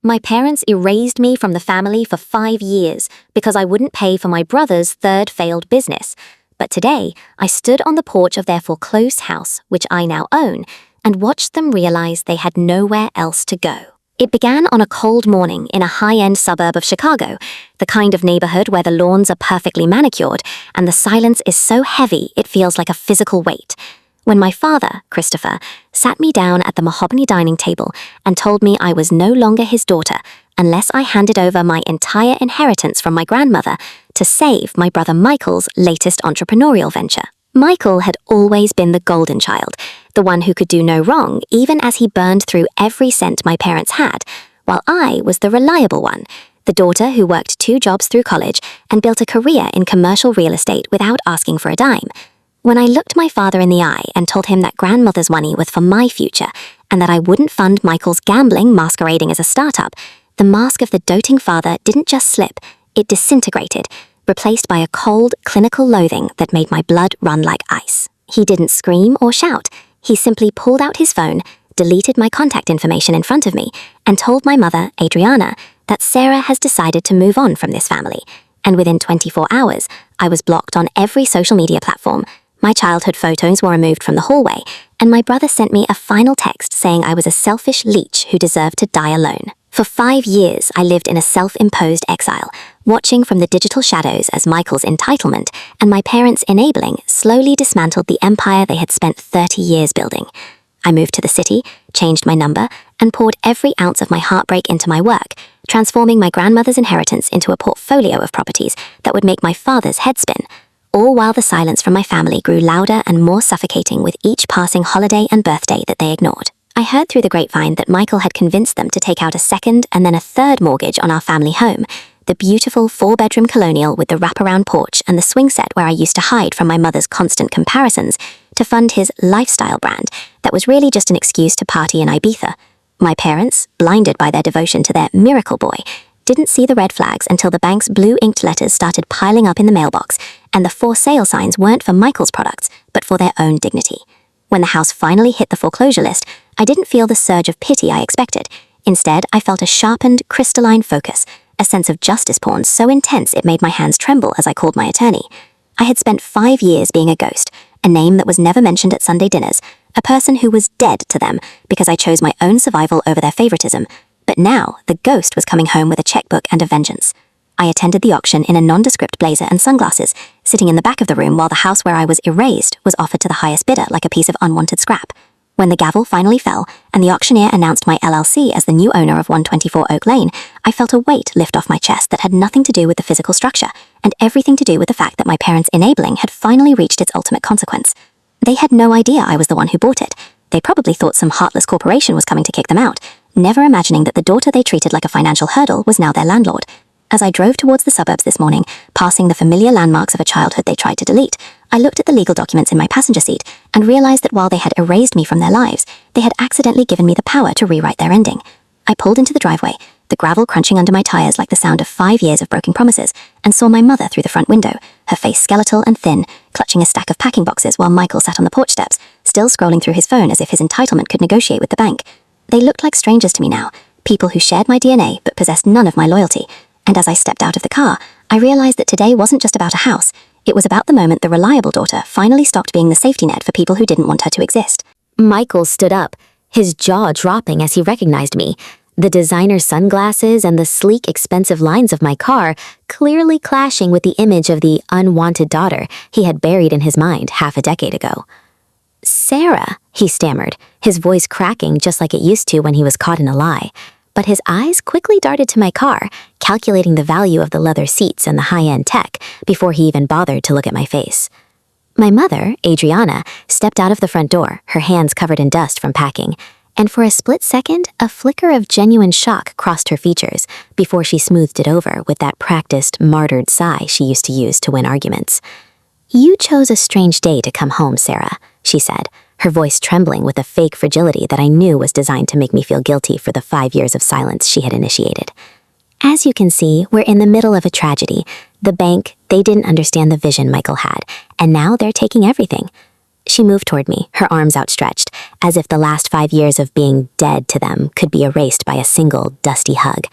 My parents erased me from the family for 5 years because I wouldn't pay for my brother's third failed business. But today, I stood on the porch of their foreclosed house, which I now own, and watched them realize they had nowhere else to go. It began on a cold morning in a high-end suburb of Chicago, the kind of neighborhood where the lawns are perfectly manicured and the silence is so heavy it feels like a physical weight. When my father, Christopher, sat me down at the mahogany dining table and told me I was no longer his daughter unless I handed over my entire inheritance from my grandmother to save my brother Michael's latest entrepreneurial venture. Michael had always been the golden child, the one who could do no wrong even as he burned through every cent my parents had, while I was the reliable one, the daughter who worked 2 jobs through college and built a career in commercial real estate without asking for a dime. When I looked my father in the eye and told him that grandmother's money was for my future and that I wouldn't fund Michael's gambling masquerading as a startup, the mask of the doting father didn't just slip, it disintegrated, replaced by a cold, clinical loathing that made my blood run like ice. He didn't scream or shout. He simply pulled out his phone, deleted my contact information in front of me, and told my mother, Adriana, that Sarah has decided to move on from this family. And within 24 hours, I was blocked on every social media platform. My childhood photos were removed from the hallway, and my brother sent me a final text saying I was a selfish leech who deserved to die alone. For 5 years, I lived in a self-imposed exile, watching from the digital shadows as Michael's entitlement and my parents' enabling slowly dismantled the empire they had spent 30 years building. I moved to the city, changed my number, and poured every ounce of my heartbreak into my work, transforming my grandmother's inheritance into a portfolio of properties that would make my father's head spin, all while the silence from my family grew louder and more suffocating with each passing holiday and birthday that they ignored. I heard through the grapevine that Michael had convinced them to take out a second and then a third mortgage on our family home, the beautiful 4-bedroom colonial with the wraparound porch and the swing set where I used to hide from my mother's constant comparisons, to fund his lifestyle brand that was really just an excuse to party in Ibiza. My parents, blinded by their devotion to their miracle boy, didn't see the red flags until the bank's blue-inked letters started piling up in the mailbox, and the for sale signs weren't for Michael's products, but for their own dignity. When the house finally hit the foreclosure list, I didn't feel the surge of pity I expected. Instead, I felt a sharpened, crystalline focus, a sense of justice porn so intense it made my hands tremble as I called my attorney. I had spent 5 years being a ghost, a name that was never mentioned at Sunday dinners, a person who was dead to them because I chose my own survival over their favoritism. But now, the ghost was coming home with a checkbook and a vengeance. I attended the auction in a nondescript blazer and sunglasses, sitting in the back of the room while the house where I was erased was offered to the highest bidder like a piece of unwanted scrap. When the gavel finally fell and the auctioneer announced my LLC as the new owner of 124 Oak Lane, I felt a weight lift off my chest that had nothing to do with the physical structure and everything to do with the fact that my parents' enabling had finally reached its ultimate consequence. They had no idea I was the one who bought it. They probably thought some heartless corporation was coming to kick them out, never imagining that the daughter they treated like a financial hurdle was now their landlord. As I drove towards the suburbs this morning, passing the familiar landmarks of a childhood they tried to delete, I looked at the legal documents in my passenger seat and realized that while they had erased me from their lives, they had accidentally given me the power to rewrite their ending. I pulled into the driveway, the gravel crunching under my tires like the sound of 5 years of broken promises, and saw my mother through the front window, her face skeletal and thin, clutching a stack of packing boxes while Michael sat on the porch steps, still scrolling through his phone as if his entitlement could negotiate with the bank. They looked like strangers to me now, people who shared my DNA but possessed none of my loyalty. And as I stepped out of the car, I realized that today wasn't just about a house. It was about the moment the reliable daughter finally stopped being the safety net for people who didn't want her to exist. Michael stood up, his jaw dropping as he recognized me, the designer sunglasses and the sleek, expensive lines of my car clearly clashing with the image of the unwanted daughter he had buried in his mind half a decade ago. "Sarah," he stammered, his voice cracking just like it used to when he was caught in a lie. But his eyes quickly darted to my car, calculating the value of the leather seats and the high-end tech before he even bothered to look at my face. My mother, Adriana, stepped out of the front door, her hands covered in dust from packing, and for a split second, a flicker of genuine shock crossed her features before she smoothed it over with that practiced, martyred sigh she used to use to win arguments. "You chose a strange day to come home, Sarah," she said, her voice trembling with a fake fragility that I knew was designed to make me feel guilty for the 5 years of silence she had initiated. "As you can see, we're in the middle of a tragedy. The bank, they didn't understand the vision Michael had, and now they're taking everything. She moved toward me, her arms outstretched, as if the last 5 years of being dead to them could be erased by a single dusty hug.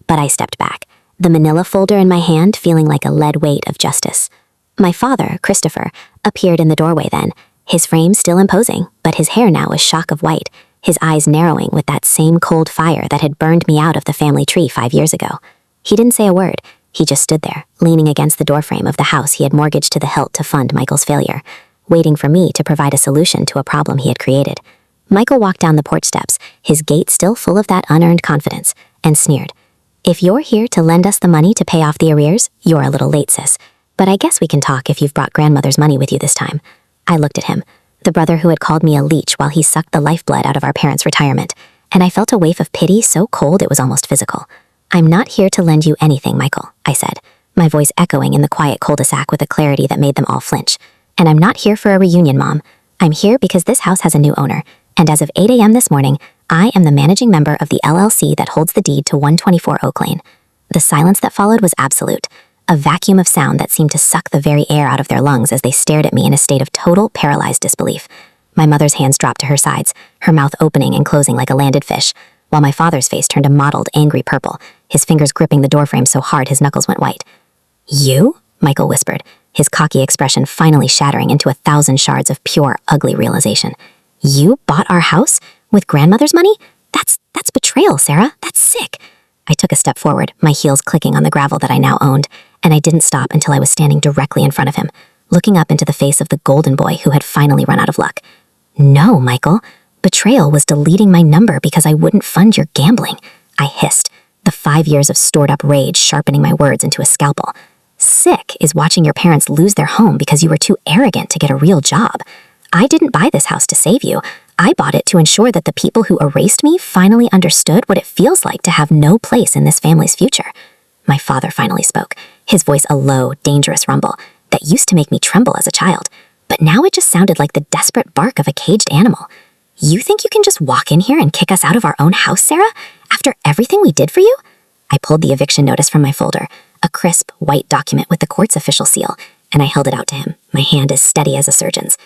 But I stepped back, the manila folder in my hand feeling like a lead weight of justice. My father, Christopher, appeared in the doorway then, his frame still imposing, but his hair now a shock of white, his eyes narrowing with that same cold fire that had burned me out of the family tree 5 years ago. He didn't say a word. He just stood there, leaning against the doorframe of the house he had mortgaged to the hilt to fund Michael's failure, waiting for me to provide a solution to a problem he had created. Michael walked down the porch steps, his gait still full of that unearned confidence, and sneered. "If you're here to lend us the money to pay off the arrears, you're a little late, sis. But I guess we can talk if you've brought grandmother's money with you this time." I looked at him, the brother who had called me a leech while he sucked the lifeblood out of our parents' retirement, and I felt a wave of pity so cold it was almost physical. "I'm not here to lend you anything, Michael," I said, my voice echoing in the quiet cul-de-sac with a clarity that made them all flinch. "And I'm not here for a reunion, Mom. I'm here because this house has a new owner, and as of 8 a.m. this morning, I am the managing member of the LLC that holds the deed to 124 Oak Lane." The silence that followed was absolute, a vacuum of sound that seemed to suck the very air out of their lungs as they stared at me in a state of total, paralyzed disbelief. My mother's hands dropped to her sides, her mouth opening and closing like a landed fish, while my father's face turned a mottled, angry purple, his fingers gripping the doorframe so hard his knuckles went white. "You?" Michael whispered, his cocky expression finally shattering into 1,000 shards of pure, ugly realization. "You bought our house? With grandmother's money? That's betrayal, Sarah. That's sick." I took a step forward, my heels clicking on the gravel that I now owned, and I didn't stop until I was standing directly in front of him, looking up into the face of the golden boy who had finally run out of luck. "No, Michael. Betrayal was deleting my number because I wouldn't fund your gambling," I hissed, the 5 years of stored-up rage sharpening my words into a scalpel. "Sick is watching your parents lose their home because you were too arrogant to get a real job. I didn't buy this house to save you. I bought it to ensure that the people who erased me finally understood what it feels like to have no place in this family's future." My father finally spoke, his voice a low, dangerous rumble that used to make me tremble as a child, but now it just sounded like the desperate bark of a caged animal. "You think you can just walk in here and kick us out of our own house, Sarah, after everything we did for you?" I pulled the eviction notice from my folder, a crisp, white document with the court's official seal, and I held it out to him, my hand as steady as a surgeon's.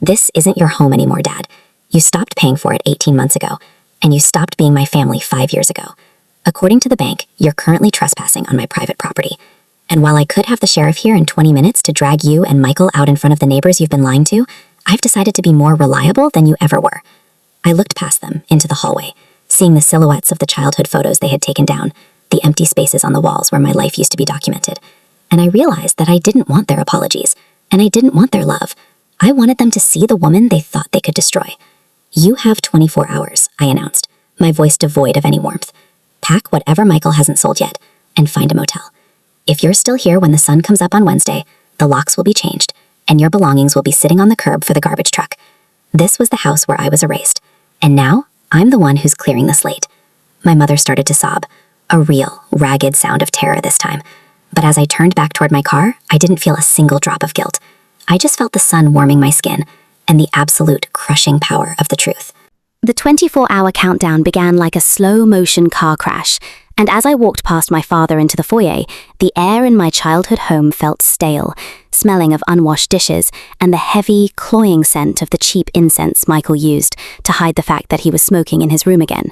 "This isn't your home anymore, Dad. You stopped paying for it 18 months ago, and you stopped being my family 5 years ago. According to the bank, you're currently trespassing on my private property. And while I could have the sheriff here in 20 minutes to drag you and Michael out in front of the neighbors you've been lying to, I've decided to be more reliable than you ever were." I looked past them, into the hallway, seeing the silhouettes of the childhood photos they had taken down, the empty spaces on the walls where my life used to be documented. And I realized that I didn't want their apologies, and I didn't want their love. I wanted them to see the woman they thought they could destroy. "You have 24 hours, I announced, my voice devoid of any warmth. "Pack whatever Michael hasn't sold yet, and find a motel. If you're still here when the sun comes up on Wednesday, the locks will be changed, and your belongings will be sitting on the curb for the garbage truck." This was the house where I was erased, and now I'm the one who's clearing the slate. My mother started to sob, a real, ragged sound of terror this time. But as I turned back toward my car, I didn't feel a single drop of guilt. I just felt the sun warming my skin, and the absolute crushing power of the truth. The 24-hour countdown began like a slow-motion car crash, and as I walked past my father into the foyer, the air in my childhood home felt stale, smelling of unwashed dishes and the heavy, cloying scent of the cheap incense Michael used to hide the fact that he was smoking in his room again.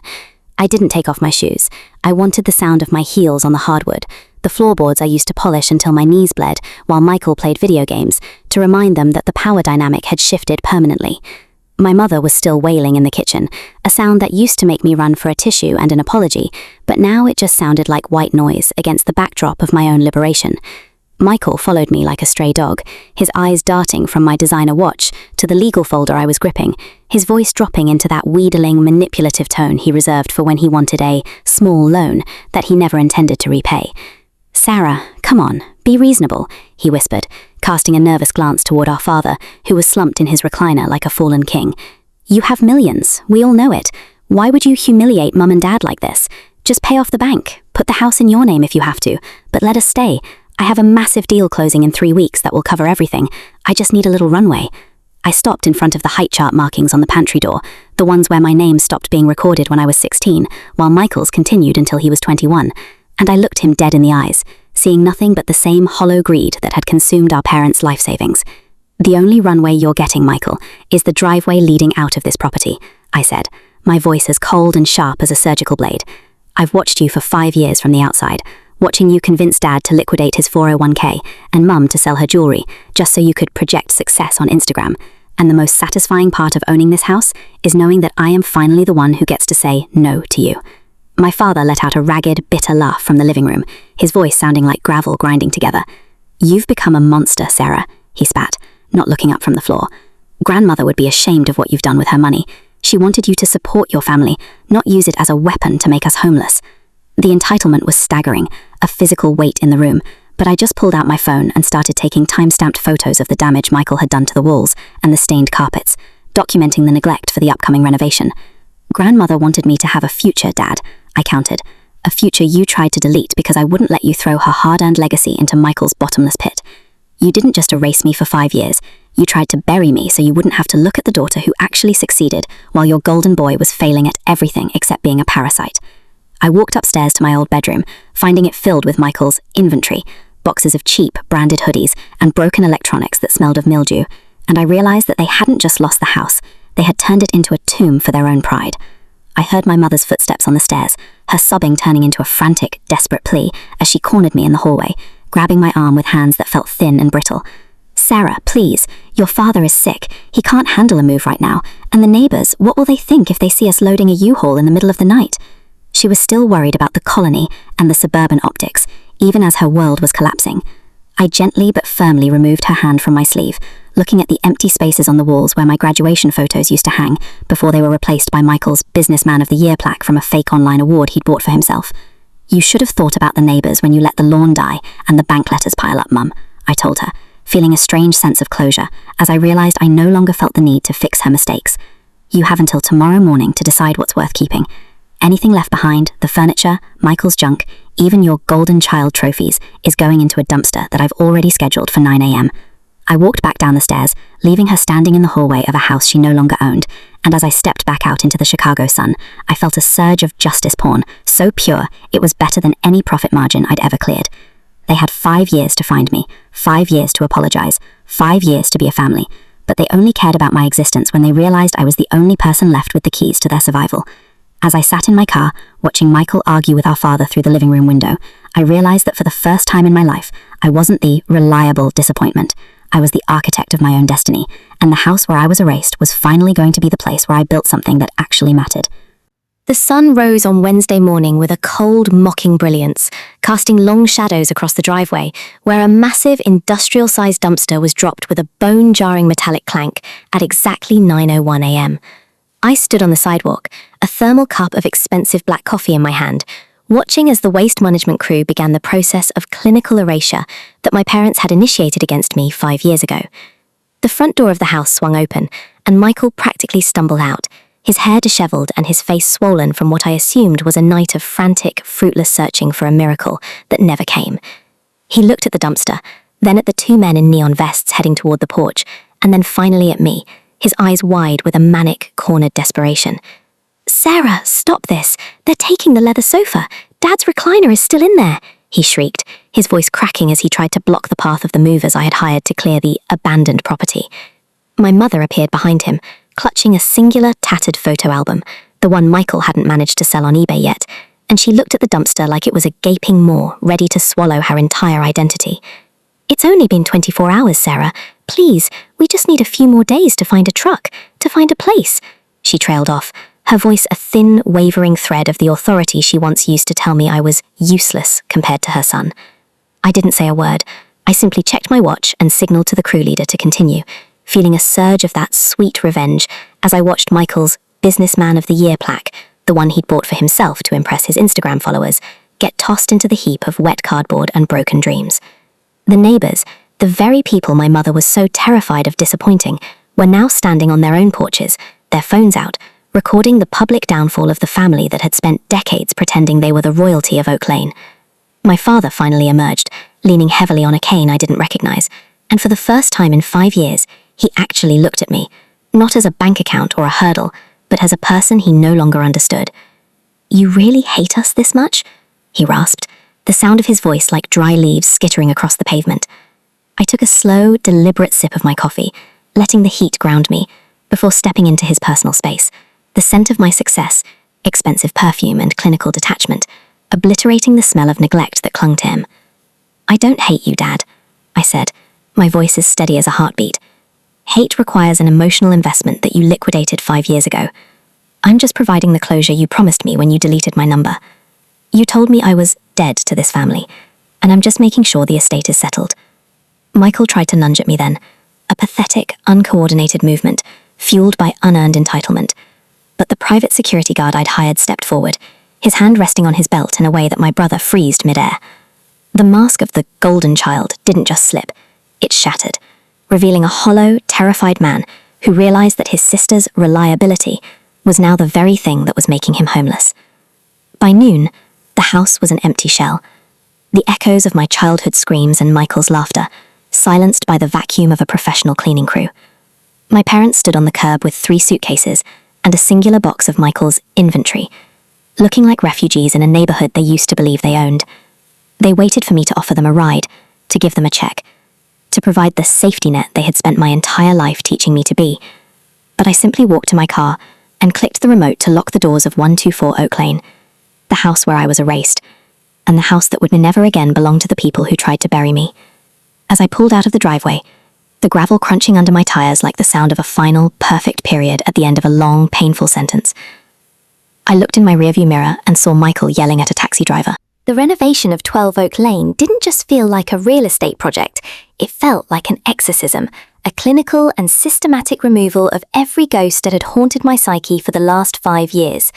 I didn't take off my shoes. I wanted the sound of my heels on the hardwood, the floorboards I used to polish until my knees bled while Michael played video games, to remind them that the power dynamic had shifted permanently. My mother was still wailing in the kitchen, a sound that used to make me run for a tissue and an apology, but now it just sounded like white noise against the backdrop of my own liberation. Michael followed me like a stray dog, his eyes darting from my designer watch to the legal folder I was gripping, his voice dropping into that wheedling, manipulative tone he reserved for when he wanted a small loan that he never intended to repay. "Sarah, come on, be reasonable," he whispered, casting a nervous glance toward our father, who was slumped in his recliner like a fallen king. "You have millions, we all know it. Why would you humiliate Mum and Dad like this? Just pay off the bank, put the house in your name if you have to, but let us stay. I have a massive deal closing in 3 weeks that will cover everything. I just need a little runway." I stopped in front of the height chart markings on the pantry door, the ones where my name stopped being recorded when I was 16, while Michael's continued until he was 21, and I looked him dead in the eyes, seeing nothing but the same hollow greed that had consumed our parents' life savings. "The only runway you're getting, Michael, is the driveway leading out of this property," I said, my voice as cold and sharp as a surgical blade. "I've watched you for 5 years from the outside, watching you convince Dad to liquidate his 401k and Mum to sell her jewelry just so you could project success on Instagram. And the most satisfying part of owning this house is knowing that I am finally the one who gets to say no to you." My father let out a ragged, bitter laugh from the living room, his voice sounding like gravel grinding together. "You've become a monster, Sarah," he spat, not looking up from the floor. "Grandmother would be ashamed of what you've done with her money. She wanted you to support your family, not use it as a weapon to make us homeless." The entitlement was staggering, a physical weight in the room, but I just pulled out my phone and started taking time-stamped photos of the damage Michael had done to the walls and the stained carpets, documenting the neglect for the upcoming renovation. "Grandmother wanted me to have a future, Dad," I countered. "A future you tried to delete because I wouldn't let you throw her hard-earned legacy into Michael's bottomless pit. You didn't just erase me for 5 years, you tried to bury me so you wouldn't have to look at the daughter who actually succeeded while your golden boy was failing at everything except being a parasite." I walked upstairs to my old bedroom, finding it filled with Michael's inventory, boxes of cheap, branded hoodies and broken electronics that smelled of mildew, and I realized that they hadn't just lost the house, they had turned it into a tomb for their own pride. I heard my mother's footsteps on the stairs, her sobbing turning into a frantic, desperate plea as she cornered me in the hallway, grabbing my arm with hands that felt thin and brittle. "Sarah, please, your father is sick, he can't handle a move right now, and the neighbors, what will they think if they see us loading a U-Haul in the middle of the night?" She was still worried about the colony and the suburban optics, even as her world was collapsing. I gently but firmly removed her hand from my sleeve, looking at the empty spaces on the walls where my graduation photos used to hang before they were replaced by Michael's Businessman of the Year plaque from a fake online award he'd bought for himself. "You should have thought about the neighbors when you let the lawn die and the bank letters pile up, Mum," I told her, feeling a strange sense of closure as I realized I no longer felt the need to fix her mistakes. "You have until tomorrow morning to decide what's worth keeping. Anything left behind, the furniture, Michael's junk, even your golden child trophies, is going into a dumpster that I've already scheduled for 9 a.m. I walked back down the stairs, leaving her standing in the hallway of a house she no longer owned, and as I stepped back out into the Chicago sun, I felt a surge of justice porn, so pure it was better than any profit margin I'd ever cleared. They had 5 years to find me, 5 years to apologize, 5 years to be a family, but they only cared about my existence when they realized I was the only person left with the keys to their survival. As I sat in my car, watching Michael argue with our father through the living room window, I realized that for the first time in my life, I wasn't the reliable disappointment. I was the architect of my own destiny, and the house where I was erased was finally going to be the place where I built something that actually mattered. The sun rose on Wednesday morning with a cold, mocking brilliance, casting long shadows across the driveway, where a massive, industrial-sized dumpster was dropped with a bone-jarring metallic clank at exactly 9:01 a.m. I stood on the sidewalk, a thermal cup of expensive black coffee in my hand, watching as the waste management crew began the process of clinical erasure that my parents had initiated against me 5 years ago. The front door of the house swung open, and Michael practically stumbled out, his hair disheveled and his face swollen from what I assumed was a night of frantic, fruitless searching for a miracle that never came. He looked at the dumpster, then at the 2 men in neon vests heading toward the porch, and then finally at me, his eyes wide with a manic, cornered desperation. "Sarah, stop this! They're taking the leather sofa! Dad's recliner is still in there!" he shrieked, his voice cracking as he tried to block the path of the movers I had hired to clear the abandoned property. My mother appeared behind him, clutching a singular, tattered photo album, the one Michael hadn't managed to sell on eBay yet, and she looked at the dumpster like it was a gaping maw ready to swallow her entire identity. "It's only been 24 hours, Sarah. Please, we just need a few more days to find a truck, to find a place," she trailed off, her voice a thin, wavering thread of the authority she once used to tell me I was useless compared to her son. I didn't say a word. I simply checked my watch and signaled to the crew leader to continue, feeling a surge of that sweet revenge as I watched Michael's Businessman of the Year plaque, the one he'd bought for himself to impress his Instagram followers, get tossed into the heap of wet cardboard and broken dreams. The neighbors, the very people my mother was so terrified of disappointing, were now standing on their own porches, their phones out, recording the public downfall of the family that had spent decades pretending they were the royalty of Oak Lane. My father finally emerged, leaning heavily on a cane I didn't recognize, and for the first time in 5 years, he actually looked at me, not as a bank account or a hurdle, but as a person he no longer understood. "You really hate us this much?" he rasped, the sound of his voice like dry leaves skittering across the pavement. I took a slow, deliberate sip of my coffee, letting the heat ground me, before stepping into his personal space. The scent of my success, expensive perfume and clinical detachment, obliterating the smell of neglect that clung to him. "I don't hate you, Dad," I said, my voice as steady as a heartbeat. "Hate requires an emotional investment that you liquidated 5 years ago. I'm just providing the closure you promised me when you deleted my number. You told me I was dead to this family, and I'm just making sure the estate is settled." Michael tried to lunge at me then, a pathetic, uncoordinated movement, fueled by unearned entitlement. But the private security guard I'd hired stepped forward, his hand resting on his belt in a way that my brother freezed midair. The mask of the golden child didn't just slip, it shattered, revealing a hollow, terrified man who realized that his sister's reliability was now the very thing that was making him homeless. By noon, the house was an empty shell, the echoes of my childhood screams and Michael's laughter, silenced by the vacuum of a professional cleaning crew. My parents stood on the curb with 3 suitcases and a singular box of Michael's inventory, looking like refugees in a neighborhood they used to believe they owned. They waited for me to offer them a ride, to give them a check, to provide the safety net they had spent my entire life teaching me to be. But I simply walked to my car and clicked the remote to lock the doors of 124 Oak Lane, the house where I was erased, and the house that would never again belong to the people who tried to bury me. As I pulled out of the driveway, the gravel crunching under my tires like the sound of a final, perfect period at the end of a long, painful sentence. I looked in my rearview mirror and saw Michael yelling at a taxi driver. The renovation of 12 Oak Lane didn't just feel like a real estate project, it felt like an exorcism, a clinical and systematic removal of every ghost that had haunted my psyche for the last 5 years.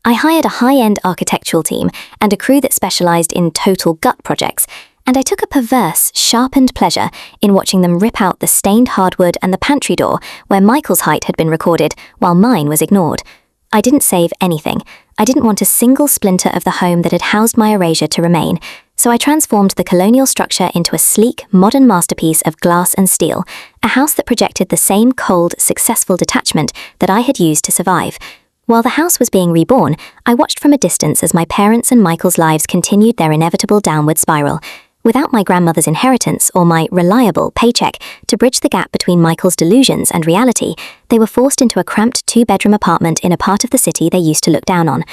I hired a high-end architectural team and a crew that specialized in total gut projects, and I took a perverse, sharpened pleasure in watching them rip out the stained hardwood and the pantry door where Michael's height had been recorded while mine was ignored. I didn't save anything. I didn't want a single splinter of the home that had housed my erasure to remain, so I transformed the colonial structure into a sleek, modern masterpiece of glass and steel, a house that projected the same cold, successful detachment that I had used to survive. While the house was being reborn, I watched from a distance as my parents' and Michael's lives continued their inevitable downward spiral. Without my grandmother's inheritance or my reliable paycheck to bridge the gap between Michael's delusions and reality, they were forced into a cramped 2-bedroom apartment in a part of the city they used to look down on.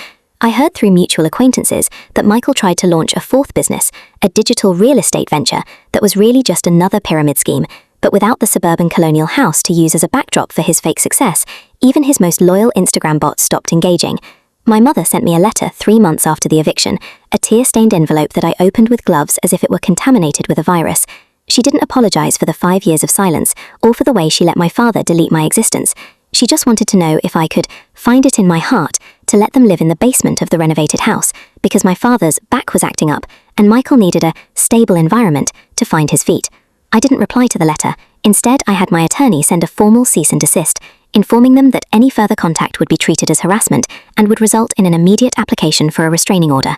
I heard through mutual acquaintances that Michael tried to launch a 4th business, a digital real estate venture that was really just another pyramid scheme, but without the suburban colonial house to use as a backdrop for his fake success, even his most loyal Instagram bots stopped engaging. My mother sent me a letter 3 months after the eviction, a tear-stained envelope that I opened with gloves as if it were contaminated with a virus. She didn't apologize for the 5 years of silence, or for the way she let my father delete my existence. She just wanted to know if I could find it in my heart to let them live in the basement of the renovated house, because my father's back was acting up, and Michael needed a stable environment to find his feet. I didn't reply to the letter. Instead, I had my attorney send a formal cease and desist, informing them that any further contact would be treated as harassment and would result in an immediate application for a restraining order.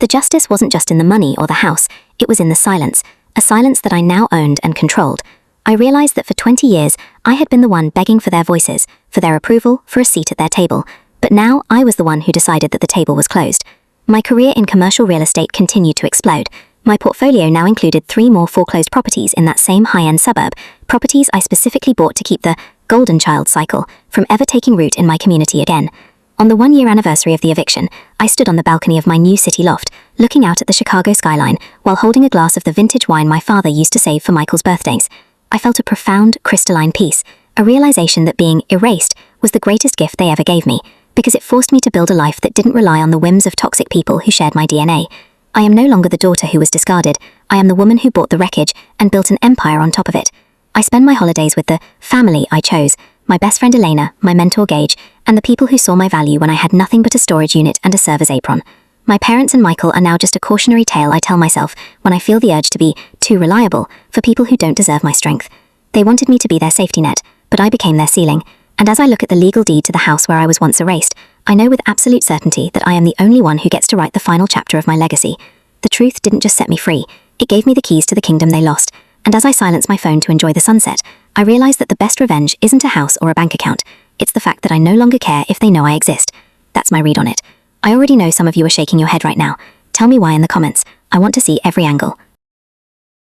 The justice wasn't just in the money or the house, it was in the silence, a silence that I now owned and controlled. I realized that for 20 years, I had been the one begging for their voices, for their approval, for a seat at their table. But now I was the one who decided that the table was closed. My career in commercial real estate continued to explode. My portfolio now included 3 more foreclosed properties in that same high-end suburb, properties I specifically bought to keep the golden child cycle from ever taking root in my community again. On the 1-year anniversary of the eviction, I stood on the balcony of my new city loft, looking out at the Chicago skyline while holding a glass of the vintage wine my father used to save for Michael's birthdays. I felt a profound, crystalline peace, a realization that being erased was the greatest gift they ever gave me, because it forced me to build a life that didn't rely on the whims of toxic people who shared my DNA. I am no longer the daughter who was discarded. I am the woman who bought the wreckage and built an empire on top of it. I spend my holidays with the family I chose, my best friend Elena, my mentor Gage, and the people who saw my value when I had nothing but a storage unit and a server's apron. My parents and Michael are now just a cautionary tale I tell myself when I feel the urge to be too reliable for people who don't deserve my strength. They wanted me to be their safety net, but I became their ceiling. And as I look at the legal deed to the house where I was once erased, I know with absolute certainty that I am the only one who gets to write the final chapter of my legacy. The truth didn't just set me free, it gave me the keys to the kingdom they lost. And as I silenced my phone to enjoy the sunset, I realized that the best revenge isn't a house or a bank account. It's the fact that I no longer care if they know I exist. That's my read on it. I already know some of you are shaking your head right now. Tell me why in the comments. I want to see every angle.